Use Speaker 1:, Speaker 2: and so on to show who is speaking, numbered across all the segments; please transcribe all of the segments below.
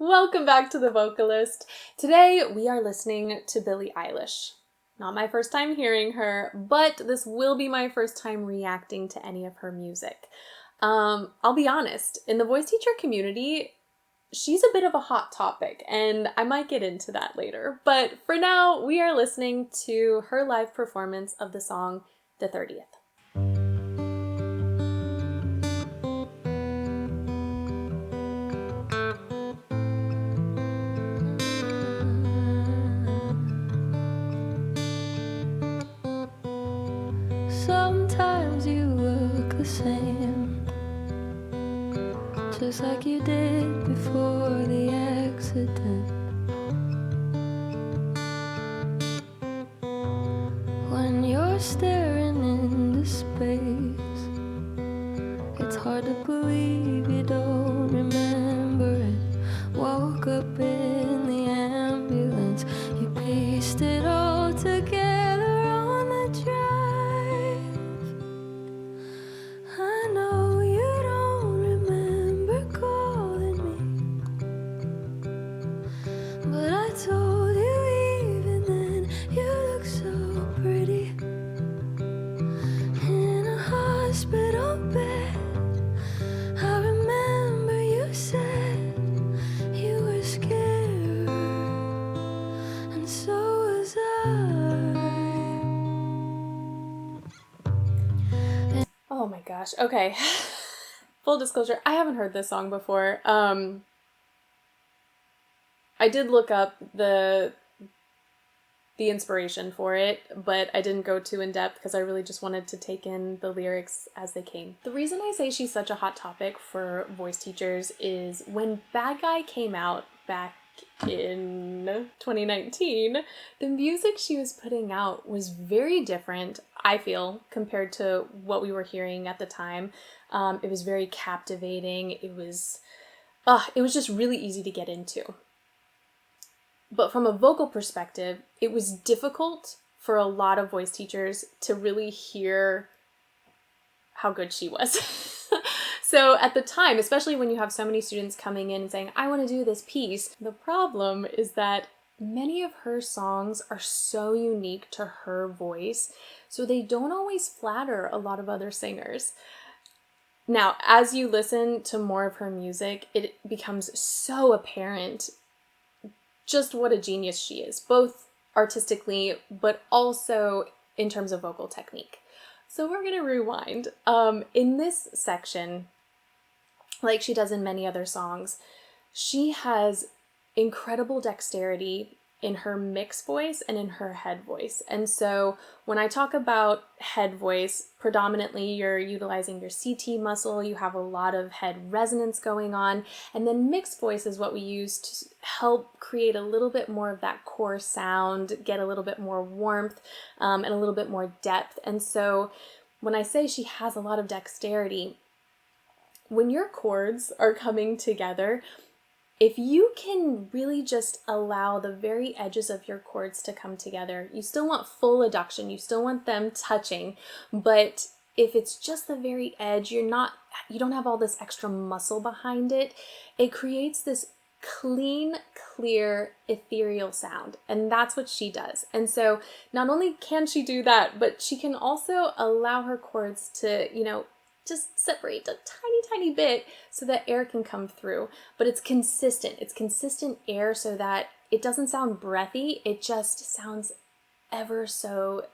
Speaker 1: Welcome back to The Vocalist. Today we are listening to Billie Eilish. Not my first time hearing her, but this will be my first time reacting to any of her music. I'll be honest, in the voice teacher community, she's a bit of a hot topic, and I might get into that later. But for now, we are listening to her live performance of the song The 30th.
Speaker 2: Sometimes you look the same, just like you did before the accident. When you're staring into space, it's hard to believe you don't remember it. Woke up in the ambulance, you pieced it all together on the drive. I know you don't remember calling me, but I told you even then you look so pretty in a hospital bed. I remember you said you were scared, and so was I.
Speaker 1: Oh my gosh. Okay. Full disclosure, I haven't heard this song before. I did look up the inspiration for it, but I didn't go too in depth because I really just wanted to take in the lyrics as they came. The reason I say she's such a hot topic for voice teachers is when Bad Guy came out back in 2019, the music she was putting out was very different, I feel, compared to what we were hearing at the time. It was very captivating. It was just really easy to get into. But from a vocal perspective, it was difficult for a lot of voice teachers to really hear how good she was. So at the time, especially when you have so many students coming in and saying, I want to do this piece, the problem is that many of her songs are so unique to her voice, so they don't always flatter a lot of other singers. Now, as you listen to more of her music, it becomes so apparent just what a genius she is, both artistically, but also in terms of vocal technique. So we're going to rewind. In this section, like she does in many other songs, she has incredible dexterity in her mix voice and in her head voice. And so when I talk about head voice, predominantly you're utilizing your CT muscle, you have a lot of head resonance going on, and then mixed voice is what we use to help create a little bit more of that core sound, get a little bit more warmth, and a little bit more depth. And so when I say she has a lot of dexterity, when your chords are coming together, if you can really just allow the very edges of your chords to come together, you still want full adduction, you still want them touching, but if it's just the very edge, you don't have all this extra muscle behind it, it creates this clean, clear, ethereal sound. And that's what she does. And so not only can she do that, but she can also allow her chords to, just separate a tiny bit so that air can come through. But it's consistent. It's consistent air so that it doesn't sound breathy. It just sounds ever so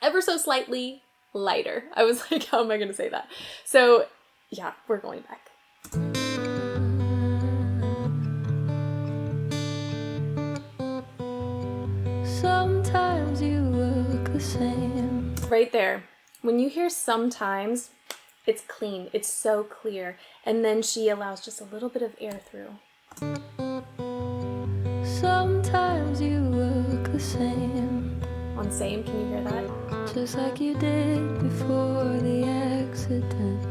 Speaker 1: slightly lighter. I was like, how am I going to say that? So yeah, we're going back.
Speaker 2: Sometimes you look the same.
Speaker 1: Right there. When you hear sometimes, it's clean, it's so clear, and then she allows just a little bit of air through.
Speaker 2: Sometimes you look the same.
Speaker 1: On same, can you hear that?
Speaker 2: Just like you did before the accident.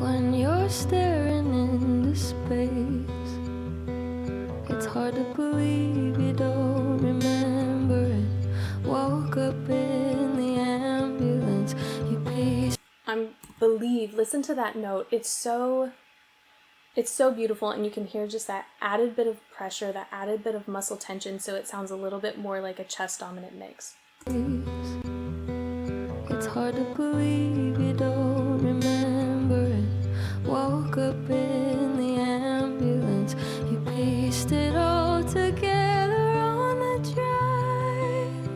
Speaker 2: When you're staring into space, it's hard to believe you don't remember it. Woke up in the ambulance, you paced.
Speaker 1: I believe leave, listen to that note. It's so beautiful, and you can hear just that added bit of pressure, that added bit of muscle tension, so it sounds a little bit more like a chest dominant mix.
Speaker 2: It's hard to believe you don't remember it. Woke up in the ambulance. You pieced it all together on the drive.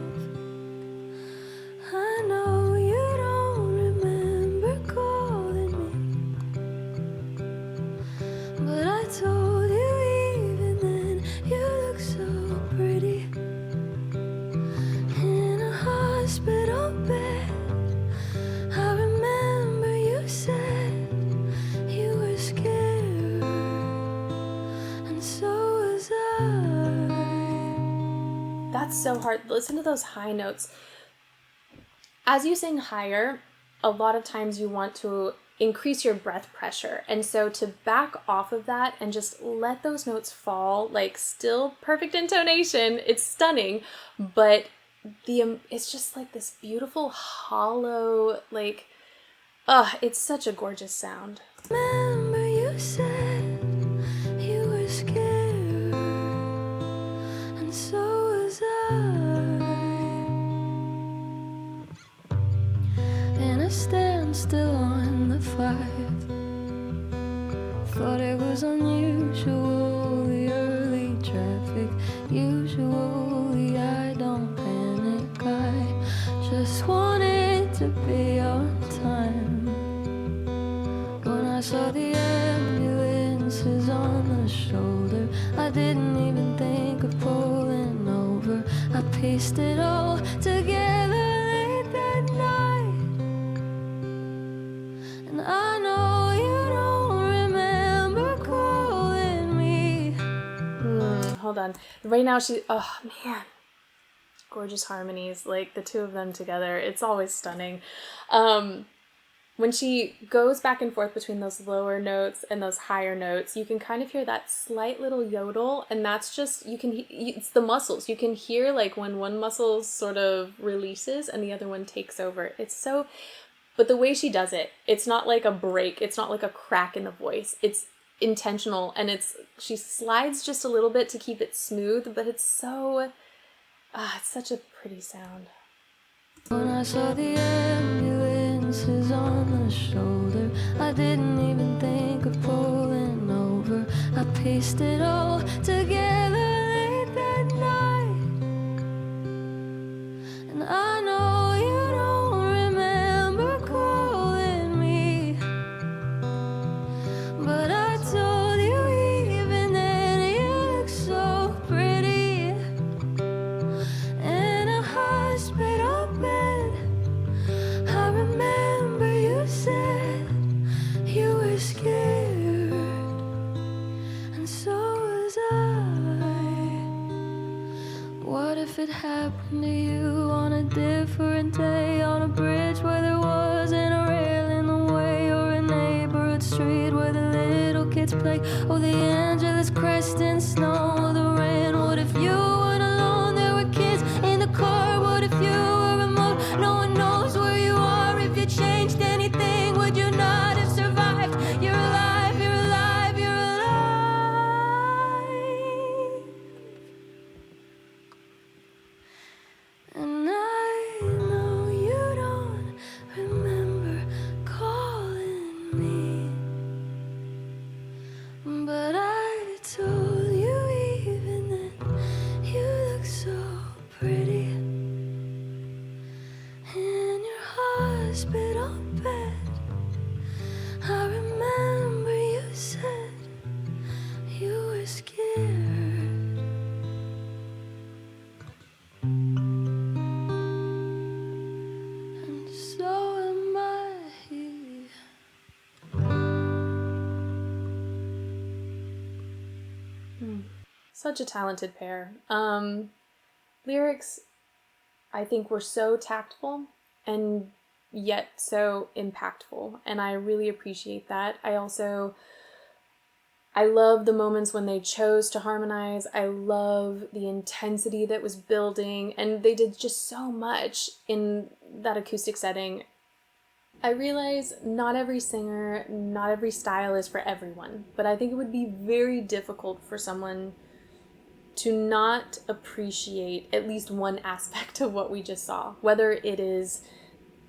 Speaker 2: I know you don't remember calling me, but I told you even then you look so pretty in a hospital bed. I remember you said you were scared, and so was I.
Speaker 1: That's so hard. Listen to those high notes. As you sing higher, a lot of times you want to increase your breath pressure. And so to back off of that and just let those notes fall, like still perfect intonation, it's stunning, but it's just like this beautiful hollow, like, it's such a gorgeous sound.
Speaker 2: Remember you said you were scared, and so was I. In a standstill on the 5, thought it was unusual, the early traffic. Usually I don't panic, I just wanted to be on time. When I saw the ambulances on the shoulder, I didn't even think of pulling over. I pieced it all together late that night, and I know you don't remember calling me.
Speaker 1: Hold on. Right now oh man, gorgeous harmonies, like the two of them together. It's always stunning. When she goes back and forth between those lower notes and those higher notes, you can kind of hear that slight little yodel, and that's just, it's the muscles. You can hear like when one muscle sort of releases and the other one takes over. But the way she does it, it's not like a break, it's not like a crack in the voice. It's intentional, and she slides just a little bit to keep it smooth, but it's such a pretty sound.
Speaker 2: When I saw the ambulances on the shoulder, I didn't even think of pulling over. I pieced it all together late that night, and I know you don't remember calling me, but I told you even then you look so pretty in a hospital bed. I remember you said you were scared, and so was I. What if it happened to you on a different day, on a bridge where there wasn't a rail in the way, or a neighborhood street where the little kids play, or the Angeles crest in snow, or the rain? What if you weren't alone, there were kids in the car? What if you were remote, no one knows where you are? If you changed anything, would you not have survived? You're alive, you're alive, you're alive. And I know you don't remember calling me, but I told you even then you look so pretty in your hospital bed. I remember you said you were scared, and so am I.
Speaker 1: Such a talented pair. Lyrics, I think, were so tactful and yet so impactful, and I really appreciate that. I love the moments when they chose to harmonize. I love the intensity that was building, and they did just so much in that acoustic setting. I realize not every singer, not every style is for everyone, but I think it would be very difficult for someone to not appreciate at least one aspect of what we just saw, whether it is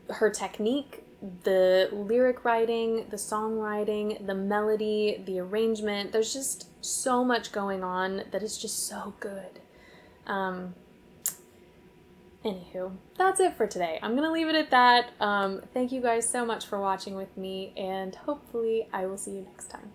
Speaker 1: her technique, the lyric writing, the songwriting, the melody, the arrangement. There's just so much going on that is just so good. Anywho, that's it for today. I'm gonna leave it at that. Thank you guys so much for watching with me, and hopefully I will see you next time.